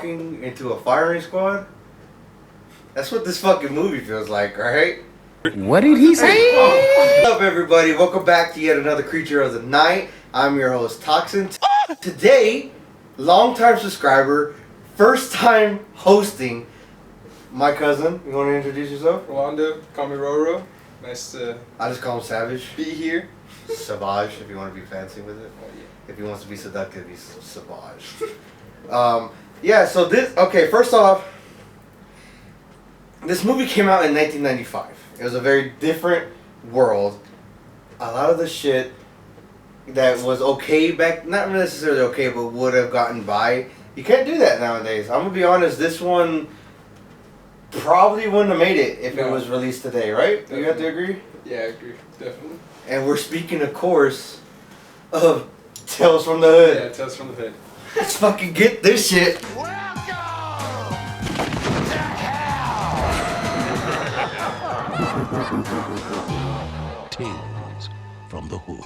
walking into a firing squad. That's what this fucking movie feels like, right? What did he say? What's up, everybody? Welcome back to yet another Creature of the Night. I'm your host, Toxin. Today, long-time subscriber, first-time hosting, my cousin. You want to introduce yourself? Rolando, call me Roro. Nice to I just call him Savage. be here. Savage, if you want to be fancy with it. Oh, yeah. If he wants to be seductive, he's Savage. Yeah, so this... Okay, first off, this movie came out in 1995. It was a very different world. A lot of the shit that was okay back... Not necessarily okay, but would have gotten by. You can't do that nowadays. I'm going to be honest, this one probably wouldn't have made it if it was released today, right? Definitely. You have to agree? Yeah, I agree. Definitely. And we're speaking, of course, of Tales from the Hood. Yeah, Tales from the Hood. Let's fucking get this shit. Tales from the Hood.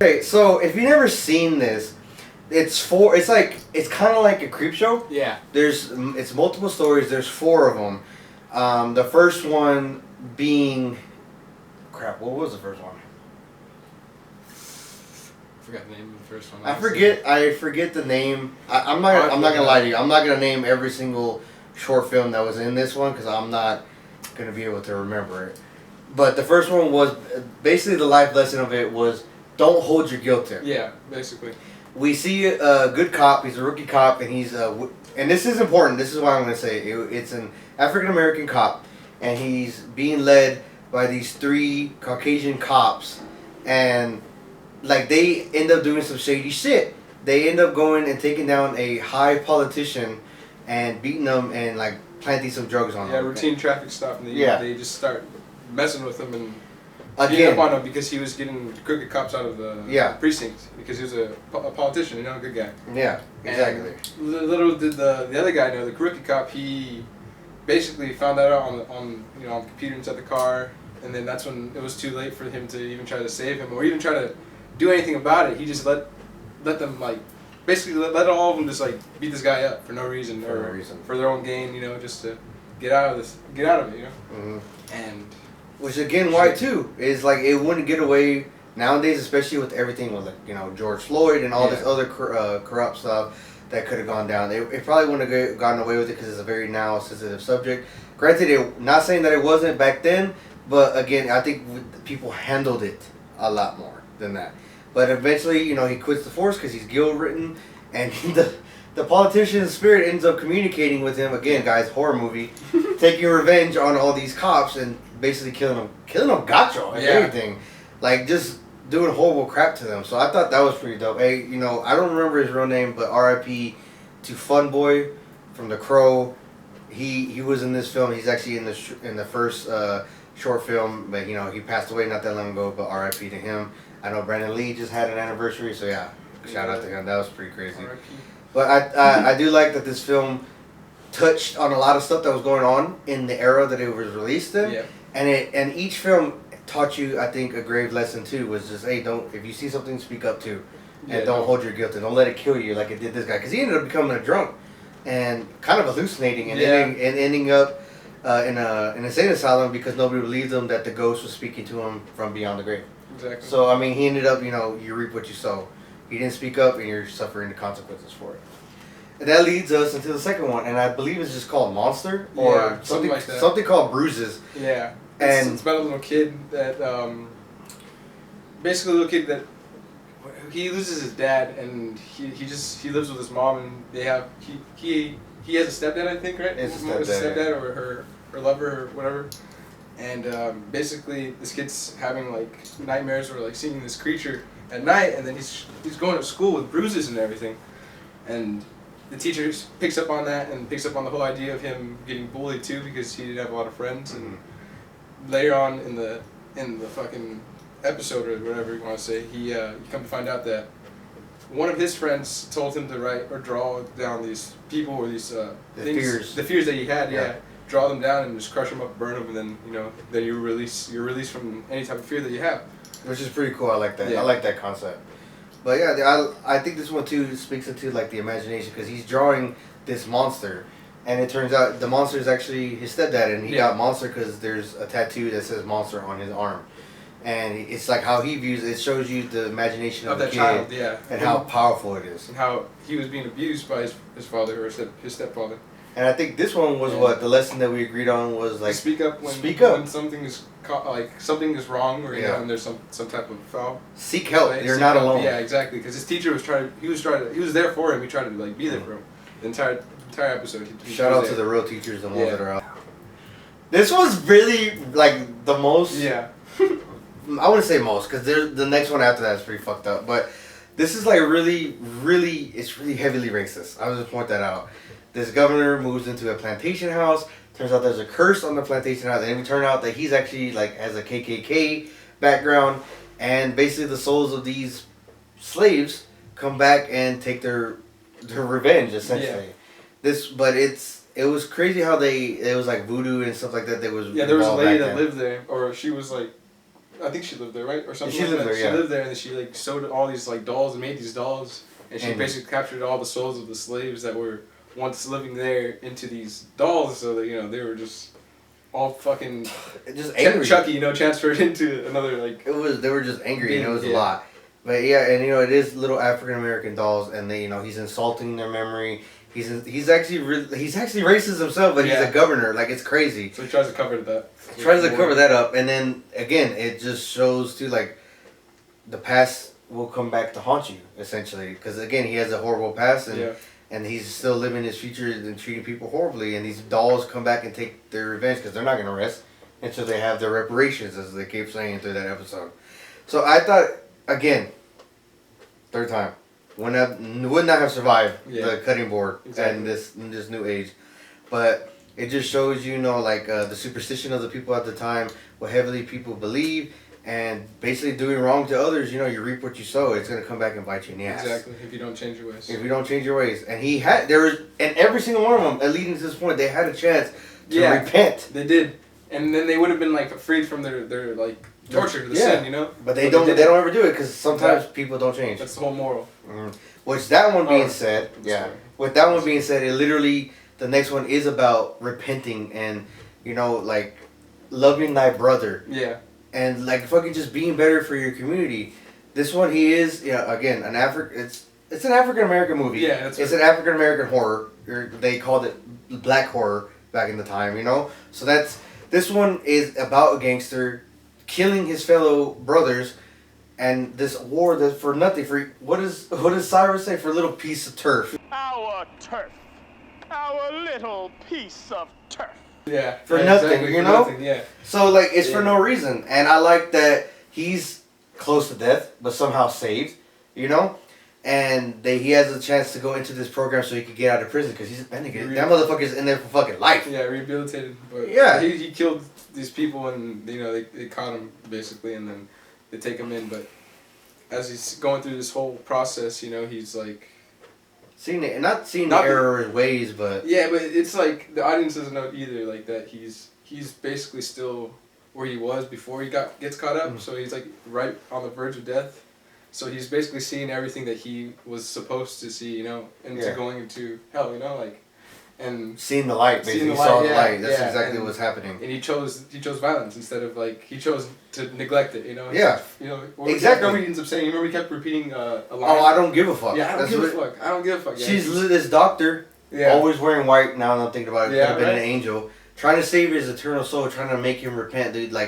Okay, so if you've never seen this, it's kind of like a creep show. Yeah. It's multiple stories. There's 4 of them. The first one being, crap. What was the first one? I forgot the name of the first one. I forget the name. I'm not gonna lie to you. I'm not gonna name every single short film that was in this one because I'm not gonna be able to remember it. But the first one was basically the life lesson of it was don't hold your guilt in. Yeah, basically. We see a good cop. He's a rookie cop, and and this is important. This is why I'm gonna say it's an African American cop, and he's being led by these 3 Caucasian cops, and like they end up doing some shady shit. They end up going and taking down a high politician and beating them and like planting some drugs on him. Yeah, routine traffic stop, and they just start messing with him and beating up on him because he was getting crooked cops out of the precinct because he was a politician, a good guy. Yeah, exactly. And little did the other guy know, the rookie cop, he basically found that out on the computer inside the car, and then that's when it was too late for him to even try to save him or even try to do anything about it. He just let them basically let all of them just beat this guy up for no reason for their own gain, just to get out of it, Mm-hmm. And which again, why too is it wouldn't get away nowadays, especially with everything with George Floyd and all this other corrupt stuff that could have gone down. It probably wouldn't have gotten away with it because it's a very now sensitive subject. Granted, not saying that it wasn't back then, but again, I think people handled it a lot more than that. But eventually, he quits the force because he's guilt-ridden, and the politician's spirit ends up communicating with him. Again, guys, horror movie, taking revenge on all these cops and basically killing them gacho and everything, just doing horrible crap to them. So I thought that was pretty dope. Hey, I don't remember his real name, but R.I.P. to Fun Boy from The Crow. He was in this film. He's actually in the first short film, but he passed away not that long ago. But R.I.P. to him. I know Brandon Lee just had an anniversary, so yeah, shout out to him. That was pretty crazy. But I do like that this film touched on a lot of stuff that was going on in the era that it was released in. Yeah. And each film taught you, I think, a grave lesson too. Was just, hey, if you see something, speak up too, and don't hold your guilt and don't let it kill you like it did this guy. Because he ended up becoming a drunk and kind of hallucinating and ending up in an insane asylum because nobody believed him that the ghost was speaking to him from beyond the grave. Exactly. So I mean, he ended up, you reap what you sow. He didn't speak up, and you're suffering the consequences for it. And that leads us into the second one, and I believe it's just called Monster or something like that. Something called Bruises. Yeah. And it's about a little kid that basically a little kid that he loses his dad, and he lives with his mom, and he has a stepdad, I think, right? It's a stepdad or her lover or whatever. And basically this kid's having nightmares or seeing this creature at night, and then he's going to school with bruises and everything, and the teacher picks up on that and picks up on the whole idea of him getting bullied too because he didn't have a lot of friends. And later on in the fucking episode or whatever you want to say, he come to find out that one of his friends told him to write or draw down these people or these the fears that he had. Draw them down and just crush them up, burn them, and then then you're released from any type of fear that you have. Which is pretty cool. I like that. Yeah. I like that concept. But yeah, I think this one too speaks into the imagination because he's drawing this monster. And it turns out the monster is actually his stepdad, and he got monster because there's a tattoo that says monster on his arm. And it's like how he views it. Shows you the imagination of the kid, child, and how powerful it is. And how he was being abused by his father or his stepfather. And I think this one was what the lesson that we agreed on was like speak up when something is something is wrong or and there's some type of foul. Seek help. You're not alone. Yeah, exactly. Because his teacher was he was there for him. He tried to like be there for him. The entire episode. Shout out to the real teachers, the ones that are out. This was really like the most. Yeah. I wouldn't say most because the next one after that is pretty fucked up. But this is like really, really, it's really heavily racist. I would just point that out. This governor moves into a plantation house. Turns out there's a curse on the plantation house, and it turned out that he's actually like has a KKK background, and basically the souls of these slaves come back and take their revenge essentially. It was crazy how it was like voodoo and stuff like that. There was a lady that lived there, or she was like, I think she lived there, right, or something. She lived there. She lived there, and then she like sewed all these like dolls and made these dolls, and she basically captured all the souls of the slaves that were once living there into these dolls, so that they were just all fucking just angry. Chucky, transferred into another like. They were just angry, and it was a lot. But yeah, and it is little African American dolls, and they he's insulting their memory. He's actually racist himself, but he's a governor. Like, it's crazy. So he tries to cover that. Cover that up, and then again, it just shows too like the past will come back to haunt you essentially, because again he has a horrible past, and he's still living his future and treating people horribly, and these dolls come back and take their revenge because they're not gonna rest until they have their reparations, as they keep saying through that episode. So I thought again, third time. Would not have survived the cutting board in this new age, but it just shows the superstition of the people at the time, what heavily people believe, and basically doing wrong to others. You reap what you sow. It's gonna come back and bite you in the ass. Exactly. If you don't change your ways. And and every single one of them, leading to this point, they had a chance to repent. They did, and then they would have been like freed from their like torture to the sin, But they don't ever do it because sometimes people don't change. That's the whole moral. With that one being said, it literally, the next one is about repenting and, like, loving thy brother. Yeah. And, like, fucking just being better for your community. This one, he is, again, it's an African American movie. Yeah, it's an African American horror. They called it black horror back in the time, So this one is about a gangster killing his fellow brothers, and this war that's for nothing. What does Cyrus say? For a little piece of turf. Our turf, our little piece of turf. Yeah. For nothing, exactly, nothing, yeah. So it's for no reason, and I like that he's close to death, but somehow saved. And he has a chance to go into this program so he could get out of prison because he's a renegade. That motherfucker's in there for fucking life. Yeah, rehabilitated. But he killed these people, and they caught him basically, and then they take him in. But as he's going through this whole process, he's like not seeing the error of his ways, but but it's like the audience doesn't know either. Like that he's basically still where he was before he gets caught up. Mm-hmm. So he's like right on the verge of death. So he's basically seeing everything that he was supposed to see, going into hell, and seeing the light. Basically, he saw the light. That's exactly what's happening. And he chose violence instead of he chose to neglect it, Exactly. What he ends up saying. Remember, he kept repeating a line. Oh, I don't give a fuck. Yeah, I don't give a fuck. I don't give a fuck. Yeah, she's this doctor, always wearing white. Now that I'm thinking about it, could have been an angel trying to save his eternal soul, trying to make him repent, dude. Oh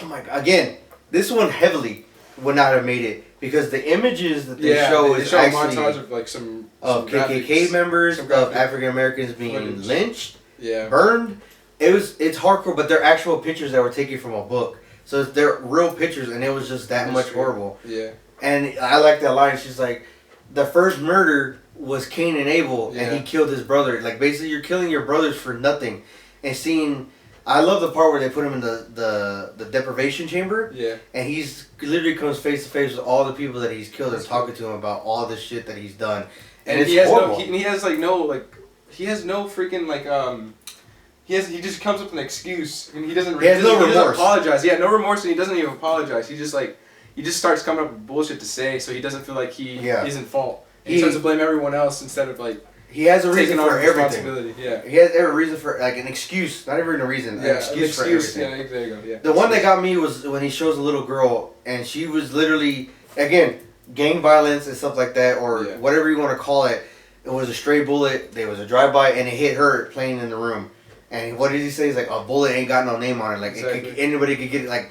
my god! Again, this one heavily would not have made it. Because the images that they show is actually a montage of some KKK graphics, members, of African Americans being lynched, Yeah. Burned. It's hardcore, but they're actual pictures that were taken from a book. So they're real pictures, and it was just that much horrible. Yeah. And I like that line. She's like, the first murder was Cain and Abel, and he killed his brother. Like, basically, you're killing your brothers for nothing. And seeing... I love the part where they put him in the deprivation chamber. Yeah. And he's literally comes face to face with all the people that he's killed and talking to him about all this shit that he's done. And he has horrible. He has no freaking he just comes up with an excuse and he doesn't apologize. Yeah, no remorse, and he doesn't even apologize. He just starts coming up with bullshit to say, so he doesn't feel like he is in fault. And he starts to blame everyone else instead of He has a reason taking on for everything. responsibility. Yeah. He has every reason for like an excuse, not even a reason. Yeah, an excuse for everything. Yeah, there you go. Yeah. The one that got me was when he shows a little girl and she was literally, again, gang violence and stuff like that, or whatever you want to call it. It was a stray bullet. There was a drive-by and it hit her playing in the room. And what did he say? He's like, a bullet ain't got no name on it. Like anybody could get it. Like,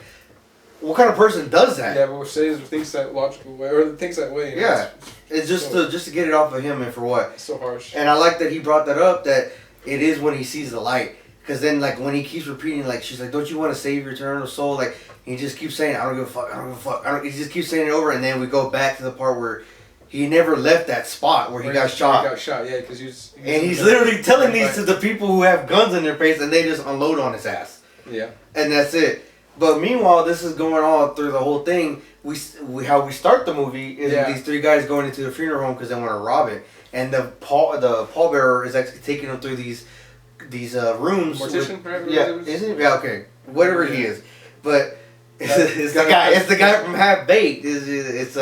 what kind of person does that? Yeah, but Mercedes thinks that logical way or thinks that way. Yeah, it's just to get it off of him, and for what? It's so harsh. And I like that he brought that up. That it is when he sees the light. Because then, like, when he keeps repeating, like, she's like, don't you want to save your eternal soul? Like, he just keeps saying, I don't give a fuck, I don't give a fuck. He just keeps saying it over, and then we go back to the part where he never left that spot where he got shot. He got shot, yeah, because he's literally telling these to the people who have guns in their face, and they just unload on his ass. Yeah. And that's it. But meanwhile, this is going on through the whole thing. We how we start the movie is with these three guys going into the funeral home because they want to rob it, and the pallbearer is actually taking them through these rooms. Mortician, right? Yeah, isn't it? Yeah, okay, whatever he is, but it's the guy. It's the guy from Half Baked. It's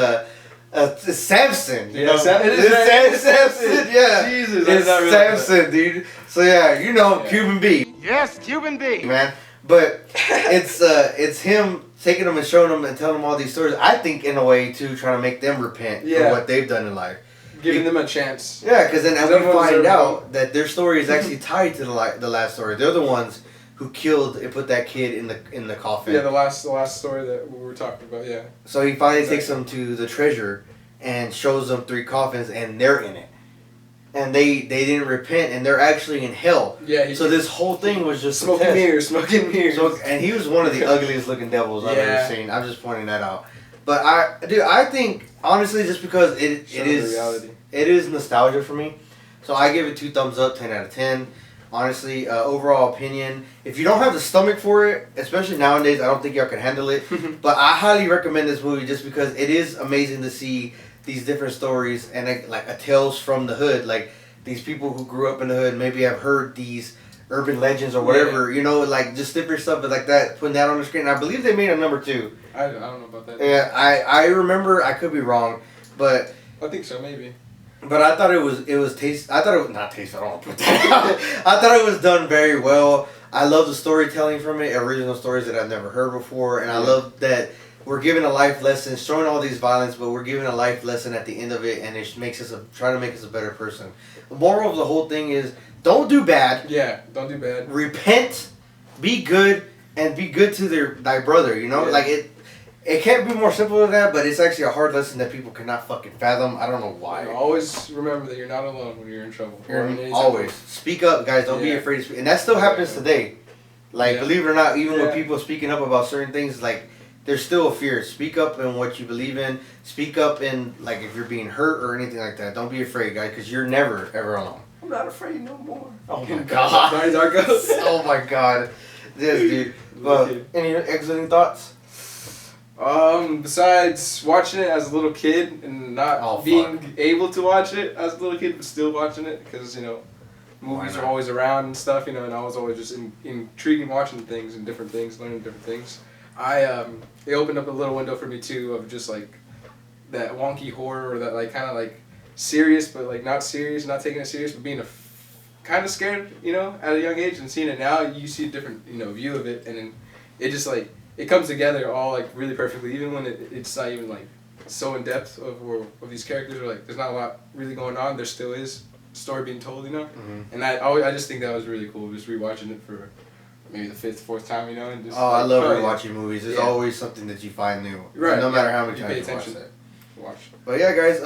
Samson. You know, it's Samson. Yeah, Jesus, it's Samson, dude. So yeah, you know, Cuban B. Yes, Cuban B. Man. But it's him taking them and showing them and telling them all these stories. I think in a way too, trying to make them repent for what they've done in life, giving them a chance. Yeah, because then we find out that their story is actually tied to the last story. They're the ones who killed and put that kid in the coffin. Yeah, the last story that we were talking about. Yeah. So he finally takes them to the treasure and shows them 3 coffins, and they're in it. And they didn't repent, and they're actually in hell. Yeah. So this whole thing was just smoking mirrors. And he was one of the ugliest looking devils I've ever seen. I'm just pointing that out. But I think honestly, just because it is nostalgia for me, so I give it 2 thumbs up, 10 out of 10. Honestly, overall opinion. If you don't have the stomach for it, especially nowadays, I don't think y'all can handle it. But I highly recommend this movie just because it is amazing to see these different stories and like a tales from the hood, like these people who grew up in the hood maybe have heard these urban legends or whatever, you know, like just different stuff like that, putting that on the screen. I believe they made a number 2. I don't know about that. Yeah, I remember, I could be wrong, but I think so, maybe. But I thought it was taste. I thought it was not taste. I don't want to put that out. I thought it was done very well. I love the storytelling from it, original stories that I've never heard before, and I love that we're giving a life lesson, showing all these violence, but we're giving a life lesson at the end of it, and it makes us trying to make us a better person. The moral of the whole thing is, don't do bad. Yeah, don't do bad. Repent, be good, and be good to thy brother. You know, like it can't be more simple than that, but it's actually a hard lesson that people cannot fucking fathom. I don't know why. Always remember that you're not alone when you're in trouble. Always speak up, guys. Don't be afraid to speak, and that still happens today. Like believe it or not, even with people speaking up about certain things, like. There's still a fear. Speak up in what you believe in. Speak up in, like, if you're being hurt or anything like that. Don't be afraid, guys, because you're never, ever alone. I'm not afraid no more. Oh, my God. Oh, my God. Yes, dude. Any exiting thoughts? Besides watching it as a little kid and not being able to watch it as a little kid, but still watching it because, you know, movies are always around and stuff, you know, and I was always just intrigued watching things and different things, learning different things. It opened up a little window for me too of just like that wonky horror or that like kind of like serious but like not serious, not taking it serious, but being kind of scared, you know, at a young age, and seeing it now, you see a different, you know, view of it, and then it just like it comes together all like really perfectly, even when it's not even like so in depth of these characters, or like there's not a lot really going on. There still is a story being told, you know, and I just think that was really cool, just rewatching it for. Maybe the 5th, 4th time, you know, and just. Oh, I love rewatching movies. There's always something that you find new, right? No matter how many times you watch it. But yeah, guys,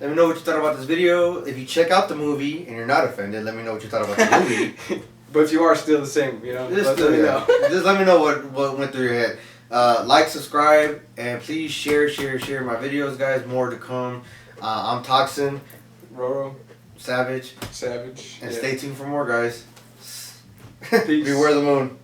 let me know what you thought about this video. If you check out the movie and you're not offended, let me know what you thought about the movie. But if you are still the same, you know, let me know. Just let me know what went through your head. Like, subscribe, and please share my videos, guys. More to come. I'm Toxin, Roro, Savage, and stay tuned for more, guys. Peace. Beware the moon.